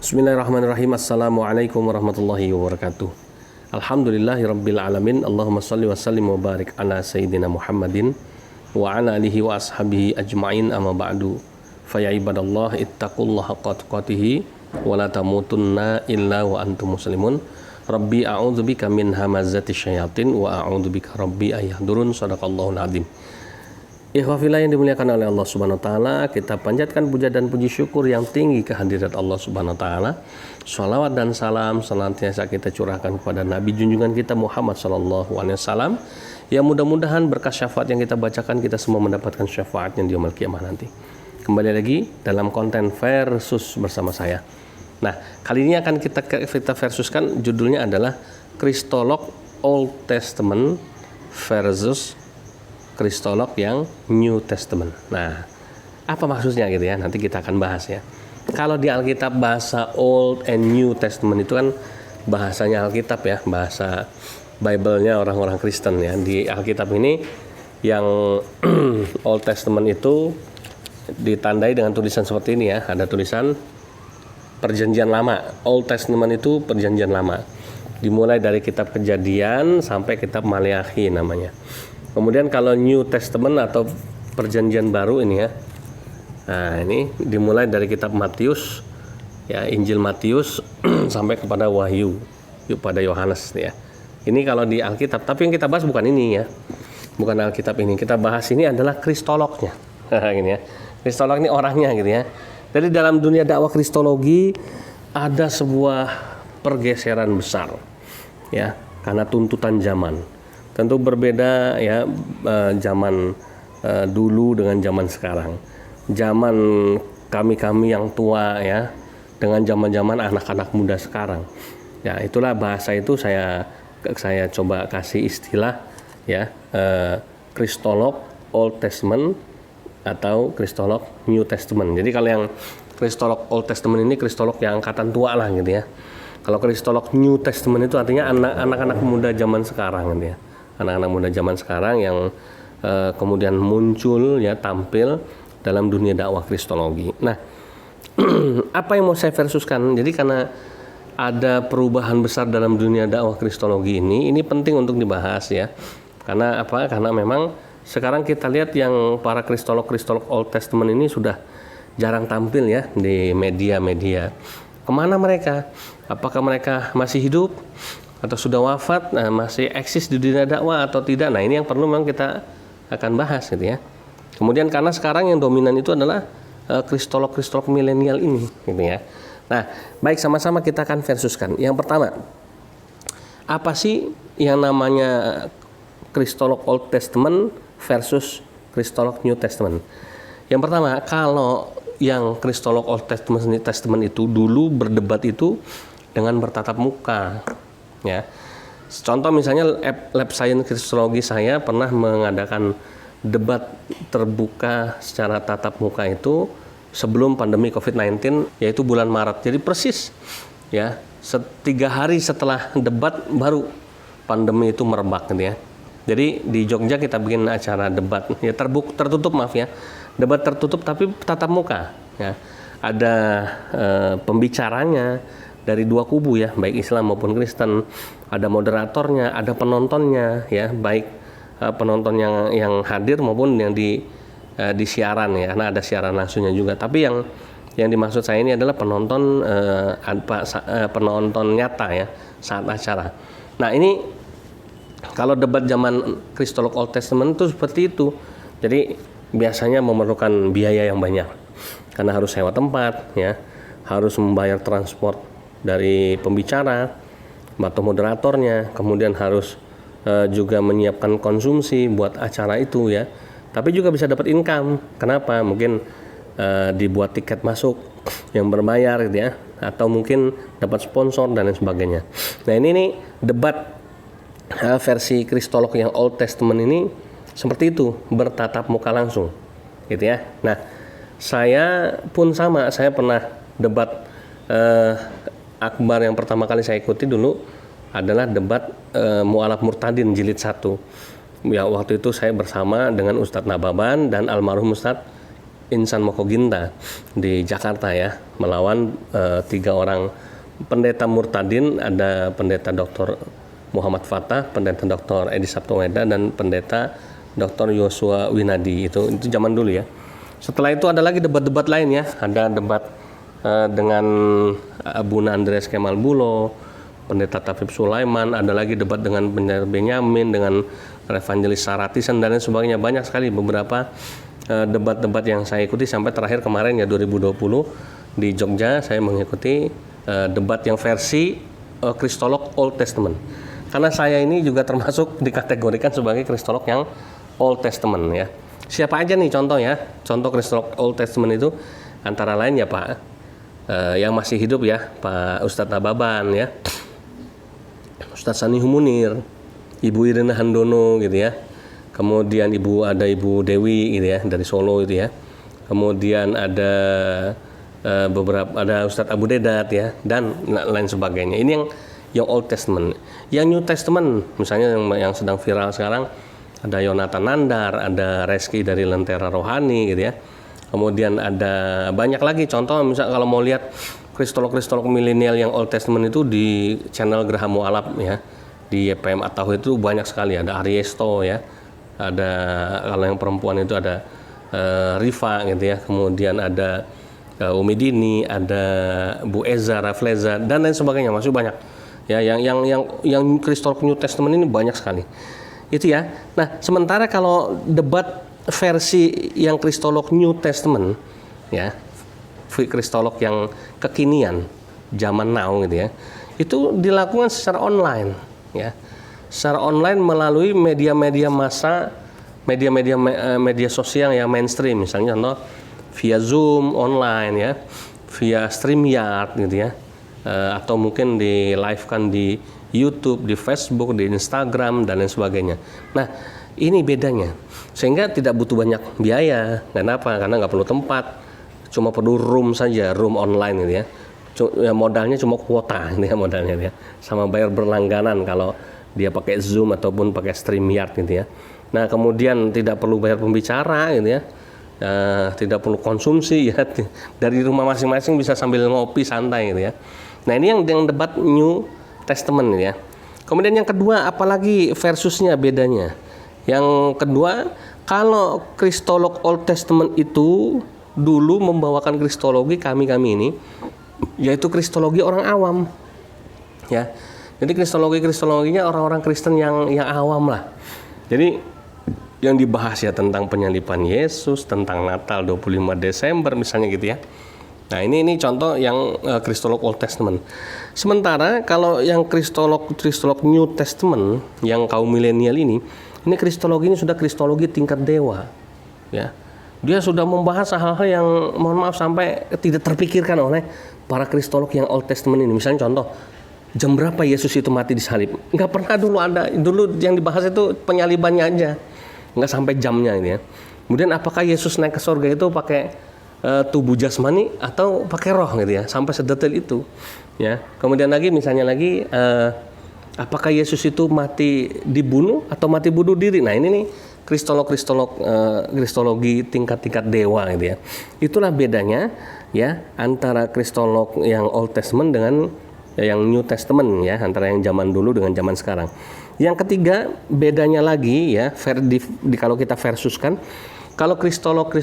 Bismillahirrahmanirrahim. Assalamualaikum warahmatullahi wabarakatuh. Alhamdulillahirabbil alamin. Allahumma shalli wa sallim wa barik ala sayyidina Muhammadin wa ala alihi wa ashabihi ajma'in, amma ba'du. Fa ya ibadallah ittaqullaha haqqa tuqatih wa la tamutunna illa wa antum muslimun. Rabbi a'udzubika min hamazati syayatin wa a'udzubika rabbi ayahdurun. Shadaqallahul azim. Ikhwafillah yang dimuliakan oleh Allah Subhanahu wa taala, kita panjatkan puja dan puji syukur yang tinggi kehadirat Allah Subhanahu wa taala. Shalawat dan salam senantiasa kita curahkan kepada Nabi junjungan kita Muhammad sallallahu alaihi wasallam. Ya, mudah-mudahan berkat syafaat yang kita bacakan kita semua mendapatkan syafaatnya di yaumul qiyamah nanti. Kembali lagi dalam konten versus bersama saya. Nah, kali ini akan kita versuskan, judulnya adalah Kristolog Old Testament versus Kristolog yang New Testament. Nah, apa maksudnya gitu ya? Nanti kita akan bahas ya. Kalau di Alkitab bahasa Old and New Testament itu kan bahasanya Alkitab ya, bahasa Bible-nya orang-orang Kristen ya. Di Alkitab ini yang Old Testament itu ditandai dengan tulisan seperti ini ya. Ada tulisan Perjanjian Lama. Old Testament itu Perjanjian Lama. Dimulai dari kitab Kejadian sampai kitab Maleakhi namanya. Kemudian kalau New Testament atau Perjanjian Baru ini ya, nah ini dimulai dari kitab Matius, ya Injil Matius sampai kepada Wahyu, pada Yohanes ya. Ini kalau di Alkitab, tapi yang kita bahas bukan ini ya, bukan Alkitab ini. Kita bahas ini adalah Kristolognya, gini ya. Kristolog ini orangnya gitu ya. Jadi dalam dunia dakwah Kristologi ada sebuah pergeseran besar, ya, karena tuntutan zaman. Tentu berbeda ya zaman dulu dengan zaman sekarang. Zaman kami yang tua ya dengan zaman anak-anak muda sekarang. Ya, itulah bahasa itu saya coba kasih istilah ya, Kristolog Old Testament atau Kristolog New Testament. Jadi kalau yang Kristolog Old Testament ini Kristolog yang angkatan tua lah gitu ya. Kalau Kristolog New Testament itu artinya anak-anak muda zaman sekarang gitu ya. Anak-anak muda zaman sekarang yang kemudian muncul ya, tampil dalam dunia dakwah Kristologi. Nah, apa yang mau saya versuskan? Jadi karena ada perubahan besar dalam dunia dakwah Kristologi ini penting untuk dibahas ya. Karena apa? Karena memang sekarang kita lihat yang para kristolog Old Testament ini sudah jarang tampil ya di media-media. Kemana mereka? Apakah mereka masih hidup? Atau sudah wafat, nah, masih eksis di dunia dakwah atau tidak? Nah, ini yang perlu memang kita akan bahas gitu ya. Kemudian karena sekarang yang dominan itu adalah kristolog milenial ini gitu ya. Nah, baik, sama-sama kita akan versuskan. Yang pertama, apa sih yang namanya kristolog Old Testament versus kristolog New Testament? Yang pertama, kalau yang kristolog Old Testament itu dulu berdebat itu dengan bertatap muka. Ya, contoh misalnya lab science kristologi saya pernah mengadakan debat terbuka secara tatap muka itu sebelum pandemi COVID-19, yaitu bulan Maret. Jadi persis ya, 3 hari setelah debat baru pandemi itu merebak gitu ya. Jadi di Jogja kita bikin acara debat ya, tertutup maaf ya, debat tertutup tapi tatap muka ya. Ada pembicaranya dari dua kubu ya, baik Islam maupun Kristen. Ada moderatornya, ada penontonnya ya, baik penonton yang hadir maupun yang di siaran ya, karena ada siaran langsungnya juga. Tapi yang dimaksud saya ini adalah penonton penonton nyata ya saat acara. Nah, ini kalau debat zaman Kristolog Old Testament itu seperti itu. Jadi biasanya memerlukan biaya yang banyak karena harus sewa tempat ya, harus membayar transport dari pembicara atau moderatornya, kemudian harus juga menyiapkan konsumsi buat acara itu ya. Tapi juga bisa dapat income. Kenapa? Mungkin dibuat tiket masuk yang berbayar gitu ya, atau mungkin dapat sponsor dan lain sebagainya. Nah, ini nih debat versi kristolog yang Old Testament ini seperti itu, bertatap muka langsung gitu ya. Nah, saya pun sama, saya pernah debat akbar yang pertama kali saya ikuti dulu adalah debat Mu'alaf Murtadin jilid 1. Ya, waktu itu saya bersama dengan Ustadz Nababan dan almarhum Ustadz Insan Mokoginta di Jakarta ya, melawan 3 orang pendeta murtadin. Ada pendeta Dr. Muhammad Fattah, pendeta Dr. Edi Saptoweda, dan pendeta Dr. Yosua Winadi. Itu zaman dulu ya. Setelah itu ada lagi debat-debat lain ya. Ada debat dengan Abuna Andreas Kemal Bulo, pendeta Tafib Sulaiman. Ada lagi debat dengan pendeta Benyamin, dengan Evangelis Saratisan, dan lain sebagainya. Banyak sekali beberapa debat-debat yang saya ikuti sampai terakhir kemarin ya 2020 di Jogja. Saya mengikuti debat yang versi Kristolog Old Testament, karena saya ini juga termasuk dikategorikan sebagai Kristolog yang Old Testament ya. Siapa aja nih contoh ya, contoh Kristolog Old Testament itu antara lain ya Pak yang masih hidup ya, Pak Ustadz Nababan ya, Ustadz Sani Humunir, Ibu Irina Handono gitu ya. Kemudian Ibu Dewi gitu ya dari Solo itu ya. Kemudian ada ada Ustadz Abu Dedat ya, dan lain sebagainya. Ini yang Old Testament. Yang New Testament misalnya yang sedang viral sekarang, ada Yonatan Nandar, ada Reski dari Lentera Rohani gitu ya. Kemudian ada banyak lagi contoh, misal kalau mau lihat kristolog milenial yang Old Testament itu di channel Geraha Mu'alaf ya. Di YPM At-Tauhid itu banyak sekali, ada Ariesto ya. Ada kalau yang perempuan itu ada Rifa gitu ya. Kemudian ada Umi Dini, ada Bu Eza, Rafleza, dan lain sebagainya, masih banyak. Ya, yang Kristolog New Testament ini banyak sekali. Itu ya. Nah, sementara kalau debat versi yang Kristolog New Testament ya, Kristolog yang kekinian, zaman now gitu ya, itu dilakukan secara online ya. Secara online melalui media-media massa, media sosial yang mainstream, misalnya contoh via Zoom online ya, via StreamYard gitu ya, atau mungkin di live kan di YouTube, di Facebook, di Instagram, dan lain sebagainya. Nah, ini bedanya, sehingga tidak butuh banyak biaya. Kenapa? Karena nggak perlu tempat, cuma perlu room saja, room online gitu ya. Modalnya cuma kuota ini ya modalnya ya, sama bayar berlangganan kalau dia pakai Zoom ataupun pakai StreamYard gitu ya. Nah, kemudian tidak perlu bayar pembicara gitu ya, tidak perlu konsumsi ya, dari rumah masing-masing bisa sambil ngopi santai gitu ya. Nah, ini yang debat New Testament ya. Kemudian yang kedua, apalagi versusnya bedanya. Yang kedua, kalau Kristolog Old Testament itu dulu membawakan kristologi kami ini, yaitu kristologi orang awam ya. Jadi kristologinya orang-orang Kristen yang awam lah. Jadi yang dibahas ya tentang penyaliban Yesus, tentang Natal 25 Desember misalnya gitu ya. Nah, ini contoh yang Kristolog Old Testament. Sementara kalau yang Kristolog New Testament yang kaum milenial ini kristologi ini sudah kristologi tingkat dewa ya. Dia sudah membahas hal-hal yang mohon maaf sampai tidak terpikirkan oleh para kristolog yang Old Testament ini. Misalnya contoh, jam berapa Yesus itu mati disalib? Nggak pernah dulu ada. Dulu yang dibahas itu penyalibannya aja, nggak sampai jamnya ini ya. Kemudian apakah Yesus naik ke surga itu pakai tubuh jasmani atau pakai roh gitu ya, sampai sedetail itu ya. Kemudian lagi misalnya lagi apakah Yesus itu mati dibunuh atau mati bunuh diri? Nah, ini nih kristologi tingkat dewa gitu ya. Itulah bedanya ya antara kristolog yang Old Testament dengan yang New Testament ya, antara yang zaman dulu dengan zaman sekarang. Yang ketiga, bedanya lagi ya, kalau kita versuskan, kalau kristolog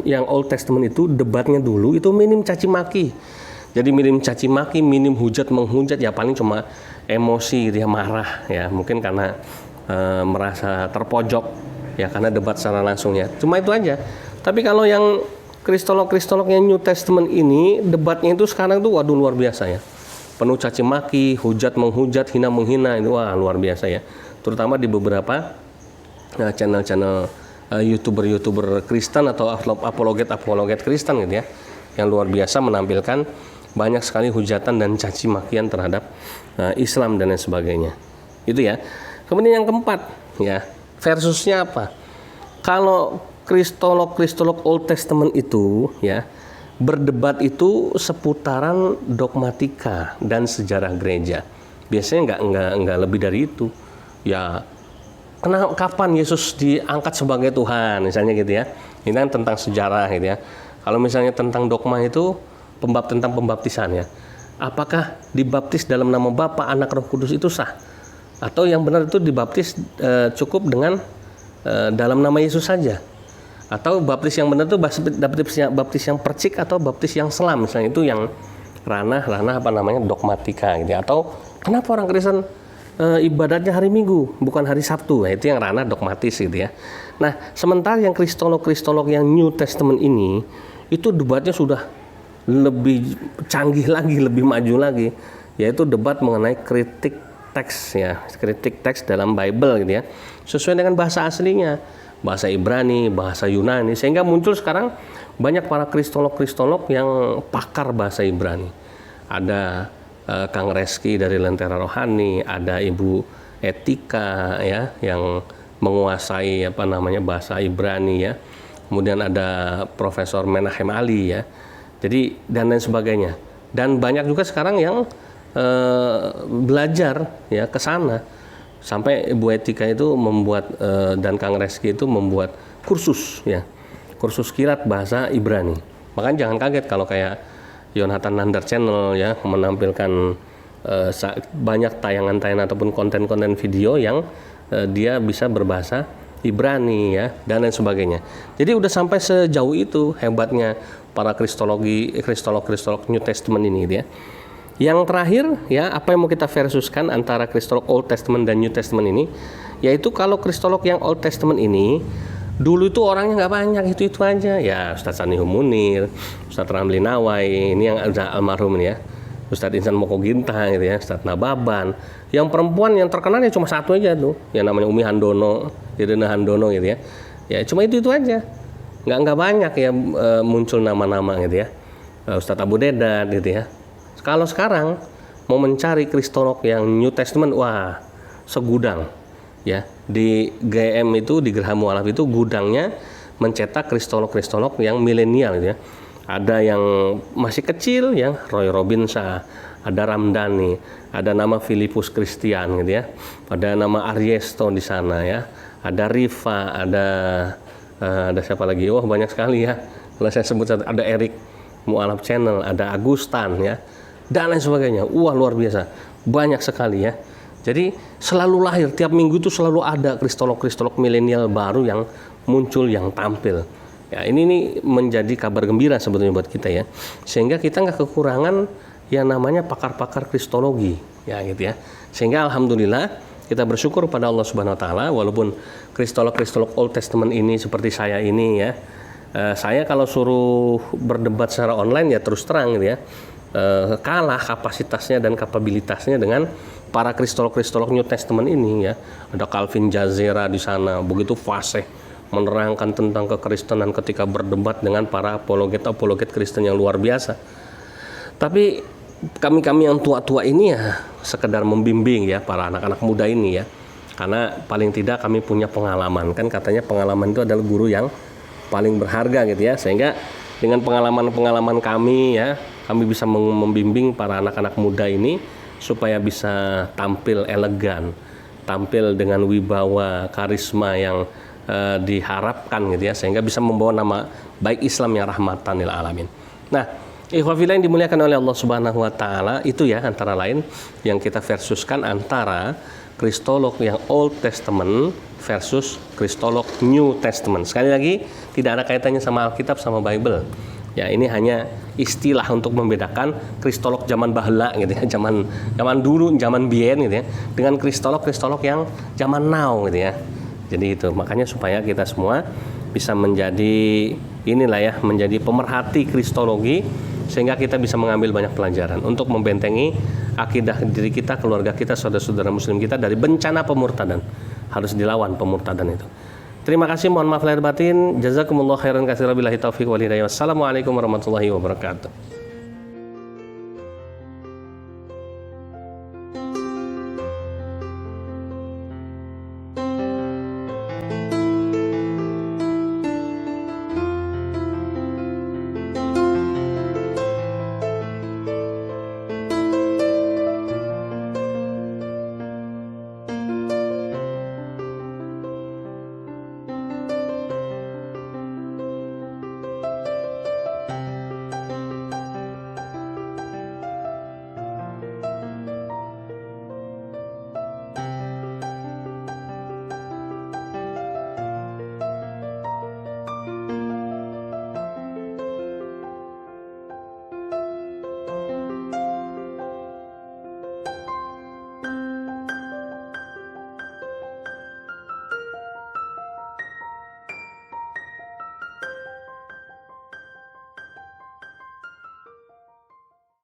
yang Old Testament itu debatnya dulu itu minim caci maki. Jadi minim caci maki, minim hujat menghujat, ya paling cuma emosi, dia marah ya, mungkin karena merasa terpojok ya karena debat secara langsung ya. Cuma itu aja. Tapi kalau yang kristolog yang New Testament ini debatnya itu sekarang tuh waduh luar biasa ya. Penuh caci maki, hujat menghujat, hina menghina, itu wah luar biasa ya. Terutama di beberapa channel-channel YouTuber Kristen atau apologet Kristen gitu ya, yang luar biasa menampilkan banyak sekali hujatan dan caci makian terhadap Islam dan lain sebagainya. Itu ya. Kemudian yang keempat ya, versusnya apa? Kalau kristolog Old Testament itu ya berdebat itu seputaran dogmatika dan sejarah gereja. Biasanya nggak lebih dari itu. Ya, kapan Yesus diangkat sebagai Tuhan, misalnya gitu ya. Ini kan tentang sejarah gitu ya. Kalau misalnya tentang dogma itu tentang pembaptisan ya. Apakah dibaptis dalam nama Bapa, Anak, Roh Kudus itu sah? Atau yang benar itu dibaptis cukup dengan dalam nama Yesus saja? Atau baptis yang benar itu baptis yang percik atau baptis yang selam, misalnya itu yang ranah dogmatika gitu ya. Atau kenapa orang Kristen ibadatnya hari Minggu bukan hari Sabtu? Nah, itu yang ranah dogmatis gitu ya. Nah, sementara yang kristolog yang New Testament ini itu debatnya sudah lebih canggih lagi, lebih maju lagi, yaitu debat mengenai kritik teks ya, kritik teks dalam Bible gitu ya, sesuai dengan bahasa aslinya, bahasa Ibrani, bahasa Yunani, sehingga muncul sekarang banyak para kristolog yang pakar bahasa Ibrani. Ada Kang Reski dari Lentera Rohani, ada Ibu Etika ya yang menguasai bahasa Ibrani ya. Kemudian ada Profesor Menahem Ali ya. Jadi dan lain sebagainya. Dan banyak juga sekarang yang belajar ya ke sana. Sampai Ibu Etika itu membuat dan Kang Reski itu membuat kursus ya. Kursus kirat bahasa Ibrani. Makanya jangan kaget kalau kayak Yonatan Nandar Channel ya menampilkan banyak tayangan-tayangan ataupun konten-konten video yang dia bisa berbahasa Ibrani ya dan lain sebagainya. Jadi udah sampai sejauh itu hebatnya para kristolog New Testament ini gitu ya. Yang terakhir ya, apa yang mau kita versuskan antara kristolog Old Testament dan New Testament ini, yaitu kalau kristolog yang Old Testament ini dulu itu orangnya nggak banyak, itu aja ya, Ustadz Sanihum Munir, Ustadz Ramli Nawai, ini yang udah almarhum ya, Ustadz Insan Moko Ginta gitu ya, Ustadz Nababan. Yang perempuan yang terkenal ya cuma satu aja tuh, yang namanya Umi Handono, Irina Handono gitu ya. Ya cuma itu aja. Nggak banyak ya muncul nama-nama gitu ya. Ustadz Abu Dedat gitu ya. Kalau sekarang mau mencari kristolog yang New Testament, wah segudang ya. Di GM itu, di Gerham Mualaf itu gudangnya mencetak kristolog yang milenial gitu ya. Ada yang masih kecil yang Roy Robinsa, ada Ramdhani, ada nama Filipus Christian gitu ya. Ada nama Ariesto di sana ya. Ada Riva, ada siapa lagi? Oh banyak sekali ya. Kalau saya sebut ada Eric Mualaf Channel, ada Agustan ya. Dan lain sebagainya. Wah luar biasa. Banyak sekali ya. Jadi selalu lahir, tiap minggu itu selalu ada kristolog milenial baru yang muncul, yang tampil. Ya, ini menjadi kabar gembira sebetulnya buat kita ya. Sehingga kita nggak kekurangan yang namanya pakar-pakar kristologi, ya gitu ya. Sehingga alhamdulillah kita bersyukur pada Allah Subhanahu wa taala, walaupun kristolog Old Testament ini seperti saya ini ya. Saya kalau suruh berdebat secara online ya terus terang gitu ya. Kalah kapasitasnya dan kapabilitasnya dengan para kristolog New Testament ini ya. Ada Calvin Jazera di sana, begitu fasih menerangkan tentang kekristenan ketika berdebat dengan para apologet Kristen yang luar biasa. Tapi kami yang tua-tua ini ya sekedar membimbing ya para anak-anak muda ini ya. Karena paling tidak kami punya pengalaman, kan katanya pengalaman itu adalah guru yang paling berharga gitu ya. Sehingga dengan pengalaman kami ya, kami bisa membimbing para anak-anak muda ini supaya bisa tampil elegan, tampil dengan wibawa, karisma yang diharapkan gitu ya, sehingga bisa membawa nama baik Islam yang rahmatan lil alamin. Nah, ikhwah fillah yang dimuliakan oleh Allah Subhanahu wa taala, itu ya antara lain yang kita versuskan antara kristolog yang Old Testament versus kristolog New Testament. Sekali lagi tidak ada kaitannya sama Alkitab sama Bible. Ya, ini hanya istilah untuk membedakan kristolog zaman baheula gitu ya, zaman dulu, zaman biyen gitu ya, dengan kristolog yang zaman now gitu ya. Jadi itu makanya supaya kita semua bisa menjadi menjadi pemerhati kristologi, sehingga kita bisa mengambil banyak pelajaran untuk membentengi akidah diri kita, keluarga kita, saudara-saudara muslim kita dari bencana pemurtadan. Harus dilawan pemurtadan itu. Terima kasih, mohon maaf lahir batin. Jazakumullah khairan katsiran, billahi taufiq wal hidayah. Wassalamualaikum warahmatullahi wabarakatuh.